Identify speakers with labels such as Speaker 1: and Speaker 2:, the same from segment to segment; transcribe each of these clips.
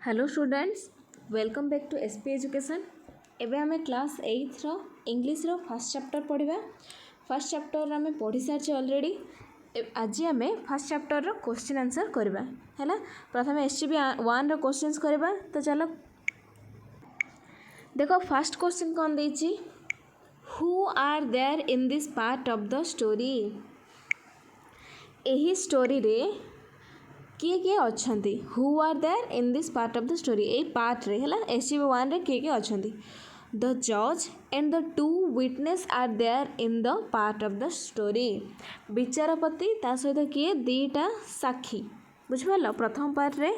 Speaker 1: Hello students, welcome back to SP education. एबे हमें class 8 रो इंग्लिश रो फर्स्ट चैप्टर पढ़िबा। फर्स्ट चैप्टर आम पढ़ी सारी ऑलरेडी। आज आम फर्स्ट चैप्टर रो क्वेश्चन आंसर करबा हैला। प्रथम एससीबी 1 रो क्वेश्चंस करबा। तो चलो देखो फर्स्ट क्वेश्चन कौन देछि, who are there in this part of the story. एही स्टोरी रे किए किए अच्छी, who are there in this part of the story. ए पार्ट रे है एससीबी 1 रे किए किए अच्छी। द जज and the two witness are there in the part of the story. विचारपति ता सहित किए दीटा साक्षी, बुझिपाल। प्रथम पार्ट रे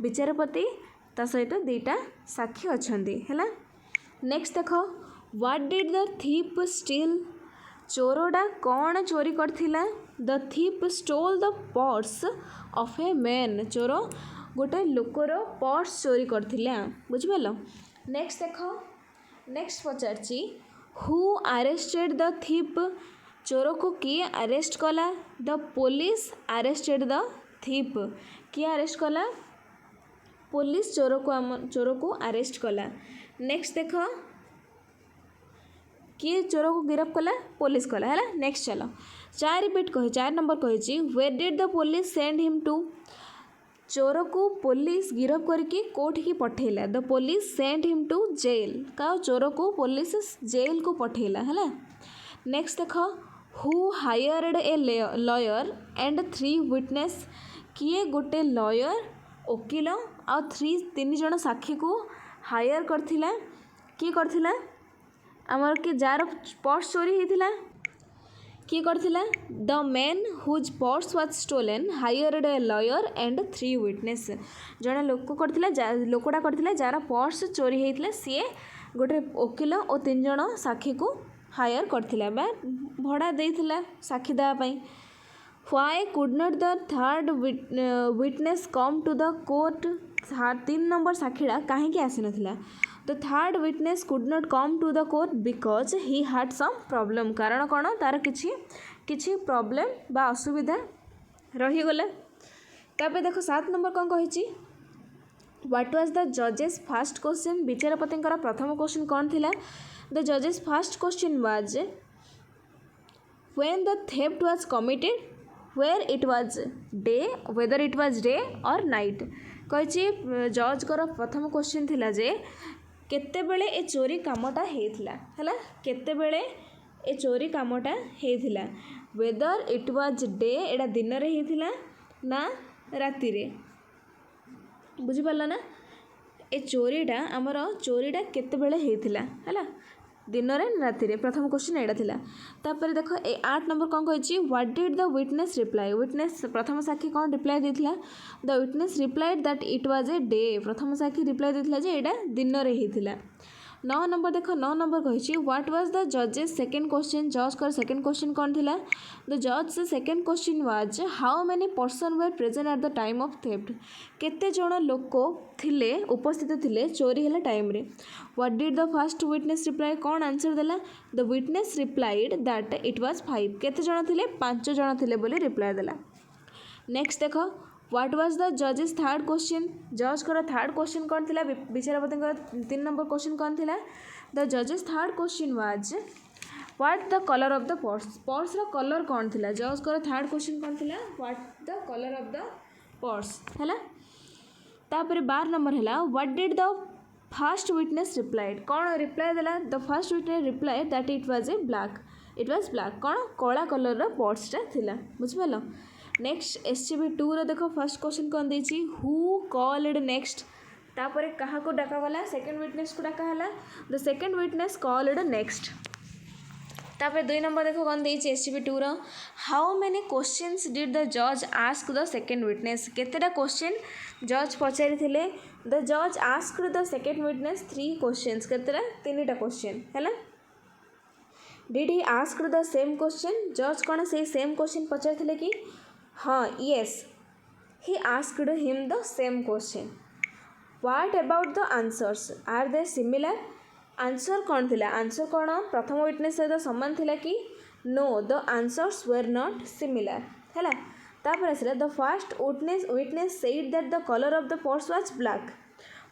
Speaker 1: विचारपति ता सहित दीटा साक्षी अच्छी है। नेक्स्ट देख, what did the thief steal. चोरटा कौन चोरी करथिला। The thief stole the purse of a man. चोर गोटे लोकर पर्स चोरी करथिला, बुझिपाल। नेक्स्ट देख, नेक्स्ट पचारची, हु अरेस्टेड द थीप। चोर को किए अरेस्ट कला। The police arrested the thief. किए अरेस्ट कला, पुलिस चोर को अरेस्ट कला। नेक्स्ट देख, किए चोर को गिरफ्त कला, पुलिस कला है। नेक्स्ट चलो 4 रिपीट कही 4 नंबर कही, where did the police send him to. चोर को पुलिस गिरफ्त करके कोठी की पठेला। The police send him to jail. का चोर को पुलिस जेल को पठेला है। नेक्स्ट देख, who hired a lawyer and 3 witness. किए गोटे लॉयर वकील आ 3 जन साक्षी को हायर करथिला। किए करथिला, आमर कि जार पर्स चोरी होता किए करथिला। The man whose purse was stolen hired a lawyer and 3 witness. जड़े लोक करथिला, लोकटा करथिला जार पर्स चोरी होता सी गोटे वकील और 3 जन साक्षी को हायर करथिला बा भड़ा देथिला साक्षी देवाई। Why could not the third witness come to the court. 3 number साक्षीटा कहीं आसी नथिला। The third witness could not come to the court because he had some problem. कारण कौन, तार किछि प्रॉब्लम बा असुविधा रहीगला। तापर देखो 7 नंबर कौन कही, व्हाट वाज द जजेस फर्स्ट क्वेश्चन। विचारपति प्रथम क्वेश्चन कौन थिला। द जजेस first question was when the theft was committed, where it was day, whether it was day और नाइट। कही जज कर प्रथम क्वेश्चन थिला जे केते बेले ए चोरी कामटा हेथिला हैला। केते बेले ए चोरी कामटा हेथिला। वेदर इट वाज डे, एटा दिन रे हेथिला ना राति रे, बुझी पाला ना। ए चोरीटा आमर चोरीटा केते बेले हेथिला हैला, दिन रे राति रे। प्रथम क्वेश्चन एटा थिला। तापर देखो 8 नंबर कौन कही, what did the witness reply. Witness प्रथम साक्षी कौन रिप्लाई देथिला। The witness replied that it was a day. प्रथम साक्षी रिप्लाई देथिला जे एटा दिन रे हेथिला। 9 नंबर देखो 9 नंबर कही, व्हाट वाज द जजेस सेकेंड क्वेश्चन। जज कर सेकेंड क्वेश्चन कौन थिला। द जज second question was how many person were present at the time of theft. केते जण लोक थिले उपस्थित थिले चोरी हेला टाइम रे। What did the first witness reply, कौन आंसर देला। The witness replied that it was 5। केते जण थिले, 5 जण थिले बोली रिप्लाई देला। नेक्स्ट देखो, व्हाट वाज द जजेस थर्ड क्वेश्चन। जज कर थर्ड क्वेश्चन कौन थिला। विचारपति 3 नंबर क्वेश्चन कौन थिला। द जजेस third question was what the colour of the purse. Purse रो कलर कौन थिला। जज कर थर्ड क्वेश्चन कौन थिला, what the colour of the purse हैला। तापर 12 नंबर हैला, what did the first witness replied. कौन रिप्लाई देला। The first witness replied that it was a black. It was black, कौन कला कलर रो पर्सटा थिला, बुझिपालो। नेक्स्ट एससीबी 2 रो देखो फर्स्ट क्वेश्चन कौन देछि, हु कॉल्ड नेक्स्ट। तापर कहा को डाका गला, सेकंड विटनेस को डाका हला। The second witness called next. तापर 2 नंबर देखो कौन देछि एससीबी 2 रो, how many questions did the जज आस्क द सेकंड विटनेस। केतेटा क्वेश्चन जज पचारि थिले। द जज asked the second witness 3 questions. केतेटा 3टा क्वेश्चन हैला। Did he asked the same question. जज कौन से सेम क्वेश्चन पचारि थिले कि हाँ, yes, he asked him the same question. What about the answers, are they similar. Answer कौन थिला। आंसर कौन प्रथम विटनेस सहित समान थिला कि no, the answers were not similar हैला। तापर आसला the first witness said that the colour of the purse was black.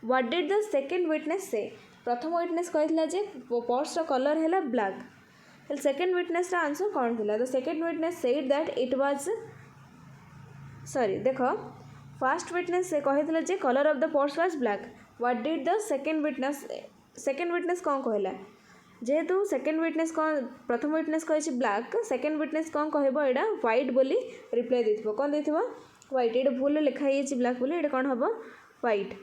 Speaker 1: What did the second witness say प्रथम विटनेस कही पर्स कलर है ब्लैक सेकेंड विटनेस आंसर कौन थी the second witness said that it was sorry देख first witness से कही जे colour of the purse was black what did the second witness कौन कहला जेहेतु सेकेंड विटनेस कौन प्रथम विटनेस कही ब्लैक सेकेंड विटनेस कौन कह यहाँ व्हाइट बोली रिप्लाई देथिबो कौन देथिबो व्हाइट ये भूल लिखाई ब्लैक बोली ये कौन हम व्हाइट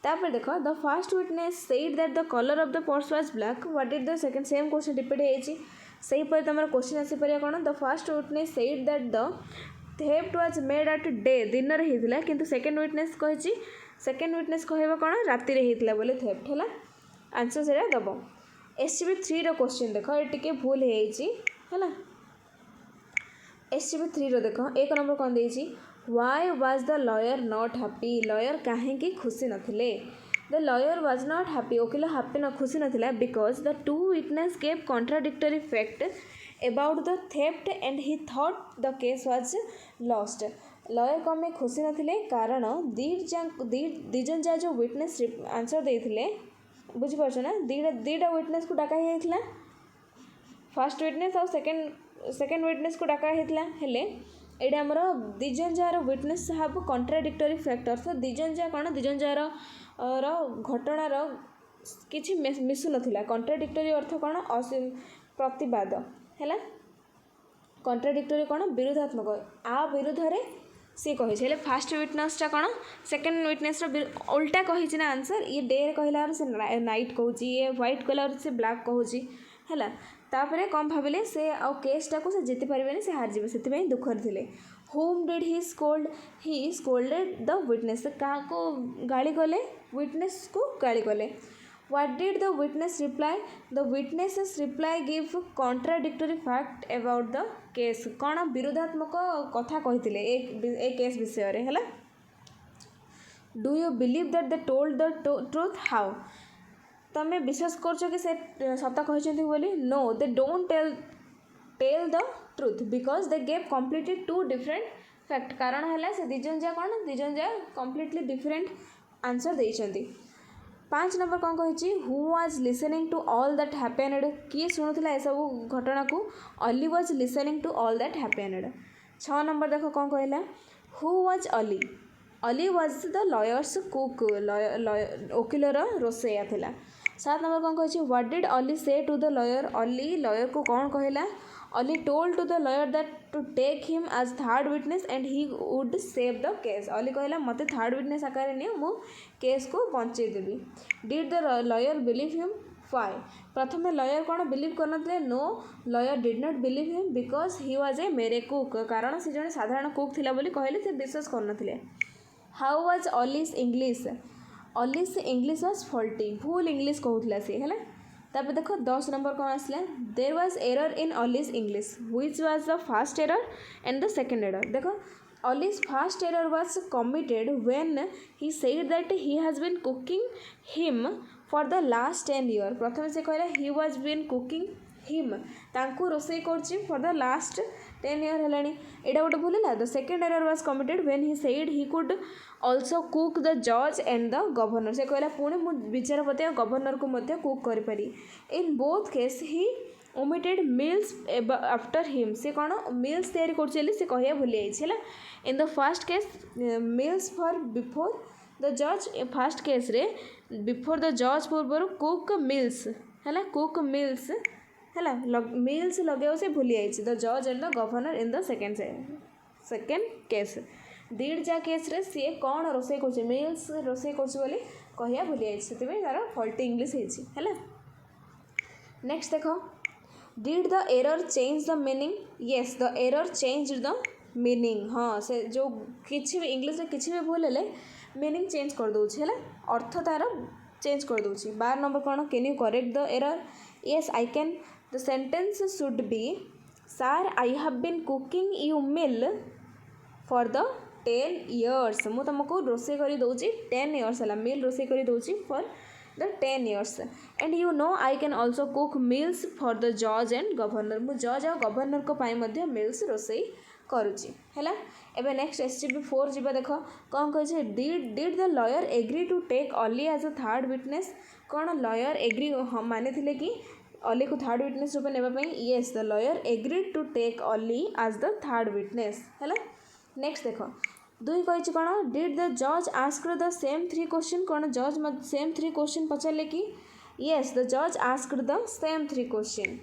Speaker 1: तापर देख the first witness said that the colour of the purse was black what did the second same question repeat होती सही पर तुम क्वेश्चन आसीपर कौन the first witness said that the theft was made at day दिन में होता किंतु second witness कही सेकेंड विटनेस कह कौन राति होता बोले थेफ्ट है आंसर से दब एससीबी 3 रो क्वेश्चन देख ये टिके भूल है एससीबी 3 रो देख एक नंबर कौन देछि why was the lawyer not happy lawyer कहीं खुशी नथिले the lawyer was not happy वकील हैप्पी न खुशी नथिला because the two witness gave contradictory fact about the theft and he thought the case was lost lawyer कम में खुशी नथिले कारण दीजन जा जो विटनेस आंसर देथिले बुझिपारछ ना दीटा विटनेस को डाका होता फर्स्ट विटनेस और सेकेंड विटनेस को डाका होता हेले ये आमर दिजन जार विटनेस हाव कॉन्ट्राडिक्टरी फैक्ट अर्थात दिजन जा कौन दिजन जार घटनार किसी मिसु नथिला कॉन्ट्राडिक्टरी अर्थ कौन प्रतिवाद है कॉन्ट्राडिक्टरी कौन विरोधात्मक आ विरुद्ध रे सी कही फास्ट विटनेसटा कौन सेकेंड विटनेस उल्टा कही ना आंसर ये डे कहला से नाइट कहूँ ये व्हाइट कलर से ब्लैक कहूँ है तापर कौन भाविले से आ केसटा को से जीति पारे से हार जाए से दुखर थे whom did he scolded the witness क्या को गाली कले विटनेस को गाली कले what did the witness reply the witnesses reply give contradictory fact about the case कौन विरोधात्मक कथा कही ए केस विषय रे है do you believe that they told the truth how तमें विश्वास करछ कि से सत कहते बोली no they don't tell the truth because they gave completely two different fact कारण है से दिजन जा कौन दिजन जा कम्प्लीटली डिफरेंट आंसर देइछंती 5 नंबर कौन कही who was listening to all that happened किए शुणुला सब घटना को Ali was listening to all that happened 6 number देख कौन कहला who was Ali was the lawyer's cook वकिलर रोसैया थिला 7 नंबर कौन कही what did Ali say to the lawyer Ali lawyer को कौन कहला Ali told to the lawyer that to take him as third witness and he would save the case Ali कहला मते थर्ड विटनेस आकार नहीं मु केस को बंचे देबी did the lawyer believe him why प्रथम लॉयर कौन बिलीव करनथले no lawyer did not believe him because he was a mere cook कारण से जने साधारण कुक थिला बोली कहले से विश्वास करनथले how was Ali's English was faulty भूल इंग्लिश कहूला से है तापर देखो 10 नंबर कौन आसला there was error in Ali's English which was the first error and the second error देखो Ali's first error was committed when he said that he has been cooking him for the last 10 year प्रथम से कहला he was been cooking him तांकू रोसई करछि for the last 10 year हेलानी एटा गोटे भूलला the second error was committed when he said he could also cook the जज एंड द गवर्नर से कहला पुणे मु विचारपति और गवर्नर को मध्य कुक करि पारी in both case he omitted meals after him से कौन मील्स तैयारी कर से कहिया भूली जाइए in the first case meals for before the जज फर्स्ट केस रे बिफोर द जज पूर्व कुक मील्स है कुक मील्स है मील्स लगे से भूली जाइए द जज and the governor in the second case दीड जा केस रे सी कौन रोसे कर मील्स रोसे कर कहिया भूली जाइए से तार फल्टी इंग्लिश है नेक्स्ट देख did the error change the meaning yes the error change the meaning हाँ से जो किसी भी इंग्लिश किसी भी भूल है मीनिंग चेंज कर दूसरी है अर्थ तार चेंज कर दूसरी 12 नंबर कौन can you correct the error yes I can the sentence should be sir I have been cooking you meal for the 10 years मु तुमको रोसे कर दूसरी 10 years है मील रोसे कर दूसरी for the 10 years and you know I can also cook meals for the जज and governor मु जज और गवर्नर को पाई मील्स रोसे करुच्ची है। एबे नेक्स्ट SGP 4 जीवा देख कौन कहे did the lawyer agree to take Ali as a third witness. कौन लॉयर एग्री मानी थे कि अली को थर्ड विटनेस रूप ने yes the lawyer agree to take Ali as the third witness है। नेक्स्ट देख दुई कही कौन डिड द जज आस्क्ड द सेम 3 क्वेश्चन। कौन जज सेम 3 क्वेश्चन पचारे कि येस द जज asked the same 3 question.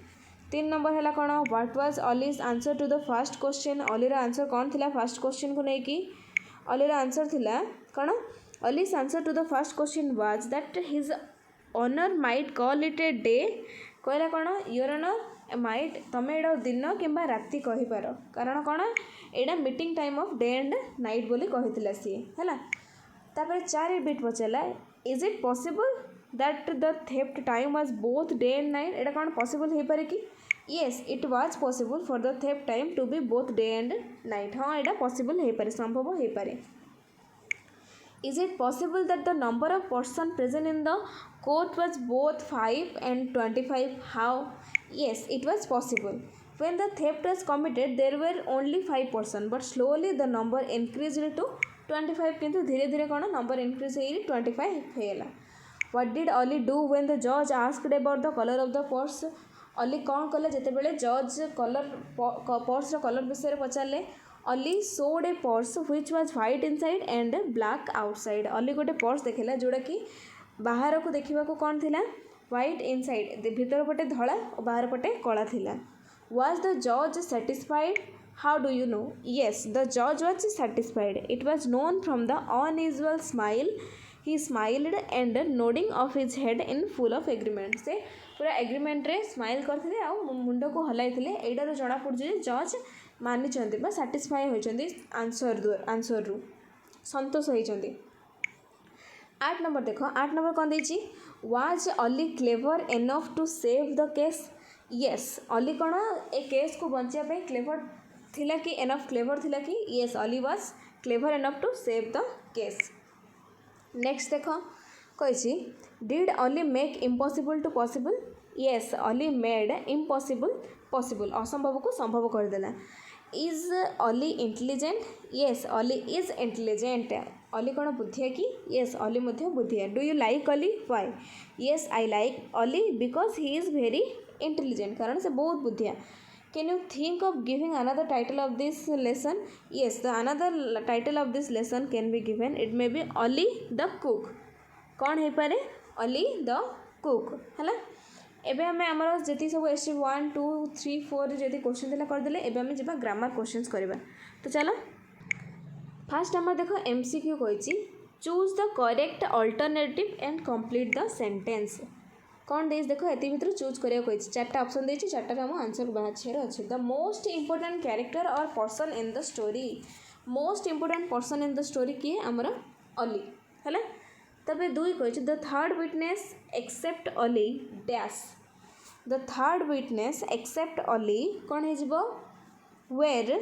Speaker 1: 3 number है कौन what was Ali's answer to the first question. अलीर आंसर कौन थिला फर्स्ट क्वेश्चन को लेकिन अलीर आंसर थिला कौन Ali's answer to the first question was that his honour might call it a day. कहला कौन योर ऑनर माइट तुम एटा दिन कि राति कहीपर कारण कौन एटा meeting time of day and night बोली कही सी है। तापर 4 बिट पचारा is it possible that the theft time was both day and night. एटा कौन पॉसिबल हो पारे कि yes it was possible for the theft time to be both day and night. हाँ एटा पॉसिबल हो पारे संभव हो पारे। Is it possible that the number of person present in the court was both 5 and 25? How? Yes, it was possible. When the theft was committed, there were only 5 person, but slowly the number increased to 25. किंतु धीरे धीरे कौन number increase हो 25 होगा। What did Ali do when the judge asked about the color of the purse? Ali कौन कले जिते बेले जज कलर पर्स कलर विषय पचारे Ali showed a purse which was white inside and black outside. Ali गोटे पर्स देखला जोड़ा कि बाहर को देखा कौन थिला व्हाइट इनसाइड भीतर पटे धला और बाहर पटे कला थिला। वाज द जज satisfied? How do you know? Yes the जज was satisfied. It was known from the unusual smile he smiled and nodding of his head in full of agreement. से पूरा एग्रीमेंट रे स्माइल करथिले आ मुंड को हलाइथिले एटारो जणा पड़ुजे जज मानी साटिस्फाई होती आंसर रु संतोष होती। 8 नंबर देख 8 नंबर कौन देछि was Ali clever enough to save the case. Yes Ali कौन ए केस को बचापी क्लेवर थिला कि एनफ क्लेवर थिला कि yes Ali was clever enough to save the case. Next देख कही did Ali make impossible to possible. Yes Ali made impossible possible असंभव को संभव करदेला। Is Ali intelligent? Yes Ali is intelligent. Ali कौन बुद्धिया कि येस अली बुद्धिया। Do you like Ali? Why? Yes I like Ali because he is very intelligent कारण से बहुत बुद्धिया। Can you think of giving another title of this lesson? Yes the another title of this lesson can be given it may be Ali the cook. कौन हो पारे Ali the cook है। एबे हमें आमर जी सब SGP 1 2 3 4 जी क्वेश्चन दिला करदे एबे हमें जब ग्रामर क्वेश्चंस करवा। तो चलो फास्ट आम देख MCQ कही choose the correct alternative and complete the sentence. कौन दे देख ये भर चूज करा 4टा ऑप्शन देती 4टार आम आंसर बाछार अच्छे। द मोस्ट इंपोर्टेंट कैरेक्टर और person in the story. Most important person in the story किए आमर अली है। तब 2 कही the third witness except Ali dash. The third witness except Ali कौन हो were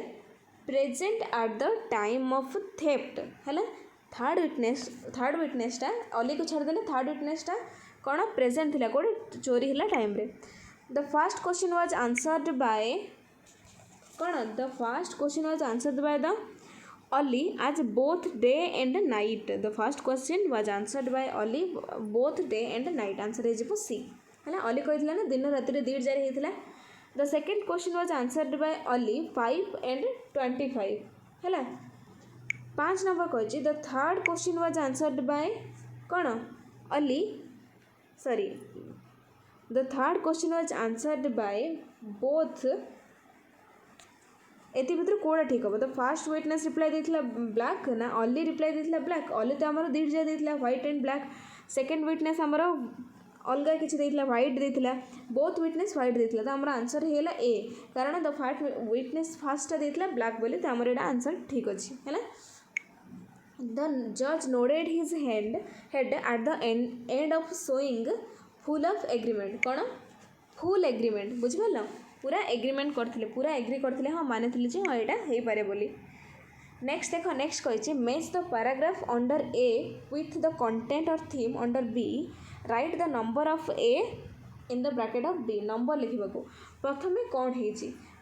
Speaker 1: present at the time of theft है। थर्ड विटनेसटा अली को छाड़देले थर्ड विटनेसटा कौन प्रेजेंट थिला कोटे चोरी है टाइम रे। The first question was answered by कौन the first question was answered by the Ali as both day and night. The first question was answered by Ali both day and night answer हो सी है। अली कही ना दिन राति 2 जारी होता। The second question was answered by Ali 5 and 25 है। 5 नंबर कही the third question was answered by कौन Ali sorry the third question was answered by both. एति भर कौटा ठीक हम द फर्स्ट विटनेस रिप्लाई देता ब्लैक ना अली रिप्लाई देता ब्लैक। अली तो आमर 2 जा देता white and black. Second witness आमर अलग किसी देता व्हाइट देता बोथ विटनेस व्हाइट देता। तो आमर आंसर है ए कारण द फर्स्ट विटनेस फर्स्टा देता ब्लैक बोली तो आमर यहाँ आंसर ठीक अच्छे है। द जज nodded his head at the end of showing full of agreement. कौन फुल एग्रीमेंट बुझिपाल पूरा एग्रीमेंट करथिले पूरा एग्री करथिले हाँ माने जे हाँ यहाँ हो पारे बोली। नेक्स्ट देख नेक्स्ट कही match the paragraph under A with the content और theme under B. Write the number of A in the bracket of B. Number लिखा प्रथम कौन हो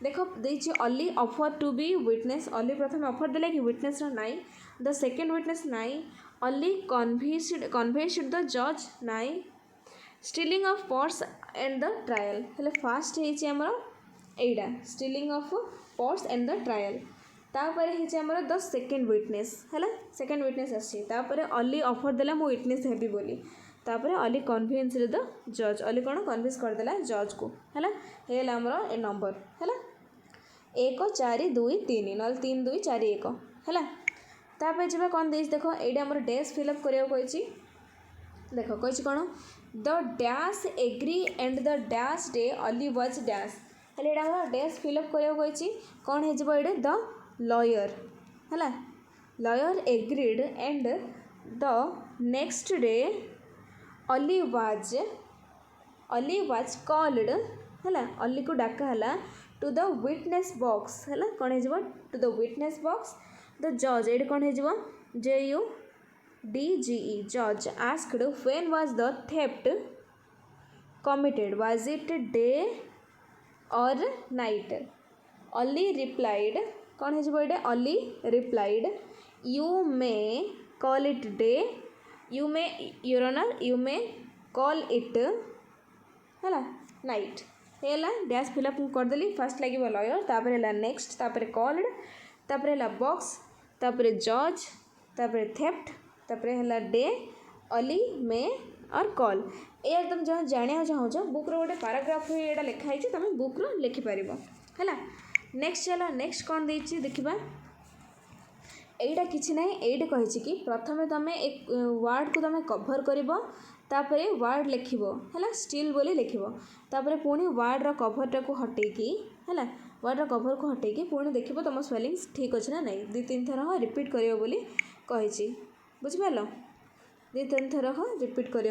Speaker 1: देख देखिए Ali offer to be witness, Ali प्रथम ऑफर देला कि विटनेस नाई, द सेकेंड विटनेस नाई, अली कन्विंस्ड द जज नाई, stealing of purse and the trial हेले फास्ट है आमर एटा stealing of purse and the trial. तापर है आमर द सेकेंड विटनेस है, सेकेंड विटनेस आसपर अली ऑफर देला मु विटनेस हेबी बोली, तापर अली कन्विंस्ड द जज, अली कौन कन्विंस करदेला जज को है आमर ए नंबर है 1 4 2 3 ना 3 2 4 1 है। तापर जब कौन देख देख ये आम डैश फिलअप करा देख कही कौन the dash agree and the dash day Ali was dash हेल्ले यहाँ डैश फिलअप करा कौन हो द लॉयर है, lawyer agreed and the next day Ali was called है, अली को डाका है टू द विटनेस बॉक्स है, कौन हो to the witness box the जज ये कौन हो JUDGE जज asked when was the theft committed was it day और नाइट, अली रिप्लाइड कौन हो Ali replied you may call it day, you may your honour you may call it है night है डैश फिलअप करदेली फास्ट लगे लॉयर, तापर है नेक्स्ट, तापर कॉल्ड, तापर है बॉक्स, तापर जज, तापर थेफ्ट, तापर है डे अली मे और कॉल। ये तुम जहाँ जाना चाहो बुक रो गोटे पाराग्राफ ये लिखाई तुम बुक रो लिखिपर है। नेक्स्ट चलो नेक्स्ट कौन देती देखा एटा किसी ना ये कही कि प्रथम तुम एक वार्ड को तुम कभर कर तापर वार्ड लिख है स्टिल बोली लिख, तापर पुणी वार्ड कभर को हटेकी है, वार्ड कभर को हटेकी पुणी देख तुम स्पेलिंग्स ठीक अच्छे ना नहीं, 2-3 थर रिपीट कर कही बुझिपार 2-3 थर रिपीट कर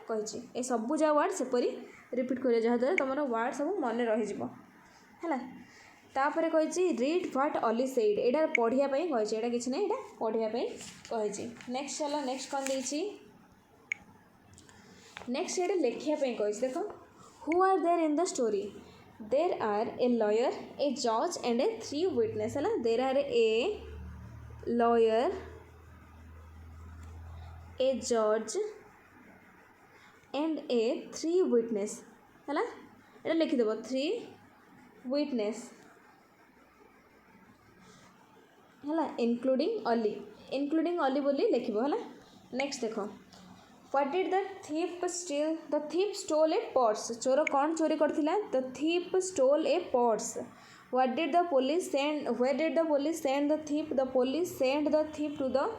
Speaker 1: कही सबू जा वार्ड सेपरी रिपीट कर जहाँद्वारा तुम वार्ड सब मन रही है। तापर कही रीड व्हाट अली सेड यहाँ पढ़ापी कही किसी ना यहाँ पढ़ापी कही। नेक्स्ट चलो नेक्स्ट कौन देती नेक्स्ट ये लिखापी कही देख who are there in the story, there are a lawyer a जज एंड ए 3 विटनेस है, देर आर ए लॉयर ए जज एंड ए 3 विटनेस है, ये लिखिदेव 3 विटनेस है इंक्लूडिंग अली बोली लिख है। नेक्स्ट देख what did the thief steal, the thief stole a purse, चोर कौन चोरी करथिला the thief stole a purse, what did the police send, where did the police send the thief, the police send the thief to the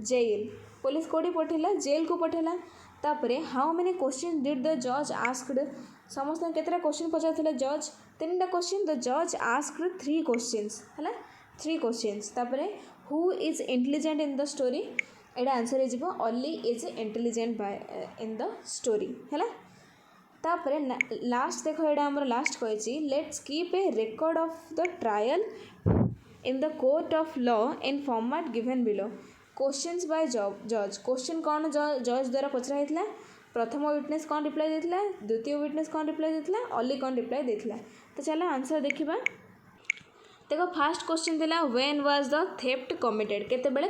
Speaker 1: jail, police कोठी पठेला jail को पठेला। तापर how many question did the जज asked, समस्त केतरा question पचार जज 3टा क्वेश्चन, द जज आस्क्ड 3 क्वेश्चंस है 3 क्वेश्चंस। तापर who is intelligent in the story एटा आंसर हो Ali is intelligent by in the story है। तापर लास्ट देख ये आम लास्ट कही let's keep a record of the trial in the court of law in format given below, questions by जज, question कौन जज द्वारा पचरा होता, प्रथम विटनेस कौन रिप्लाई देता, द्वितीय विटनेस कौन रिप्लाई देता, अली कौन रिप्लाई देता। तो चलो आंसर देखा देखो फास्ट क्वेश्चन थिला when was the theft committed केते बेले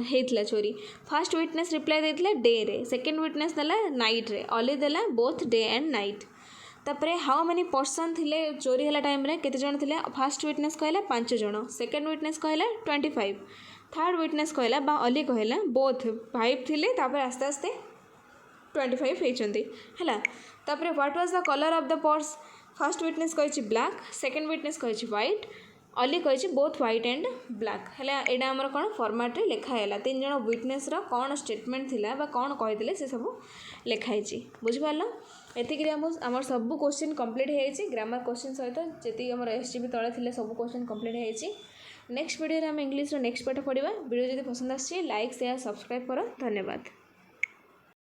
Speaker 1: हेतला चोरी, फर्स्ट विटनेस रिप्लाई देथिला डे रे, सेकंड विटनेस देला नाइट रे, अली देला बोथ डे एंड नाइट। तापरे हाउ मेनी पर्सन थिले चोरी हला टाइम रे केते जण थिले, फर्स्ट विटनेस कहला 5 जण, सेकंड विटनेस कहला 25, थर्ड विटनेस कहला बा अली कहला बोथ 5 थिले, तापर आस्ते आस्ते 25 हेचंती हला। तापरे what was the colour of the purse, first witness कहिछि ब्लैक, सेकंड विटनेस कहिछि व्हाइट, अली कही बोथ व्हाइट एंड ब्लैक है। यहाँ आमर कौन फॉर्मेट रे लिखाला 3 जण विटनेस रो कौन स्टेटमेंट थिला बा कौन कही से सब लिखाई बुझिपार। एतिक आमर सब क्वेश्चन कंप्लीट है, ग्रामर क्वेश्चन सहित जी आम एसजीबी तले थे सब क्वेश्चन कंप्लीट है। नेक्स्ट वीडियो आम इंग्लिश नेक्स्ट पाठ पढ़ा। वीडियो जब पसंद आसी लाइक शेयर सब्सक्राइब कर, धन्यवाद।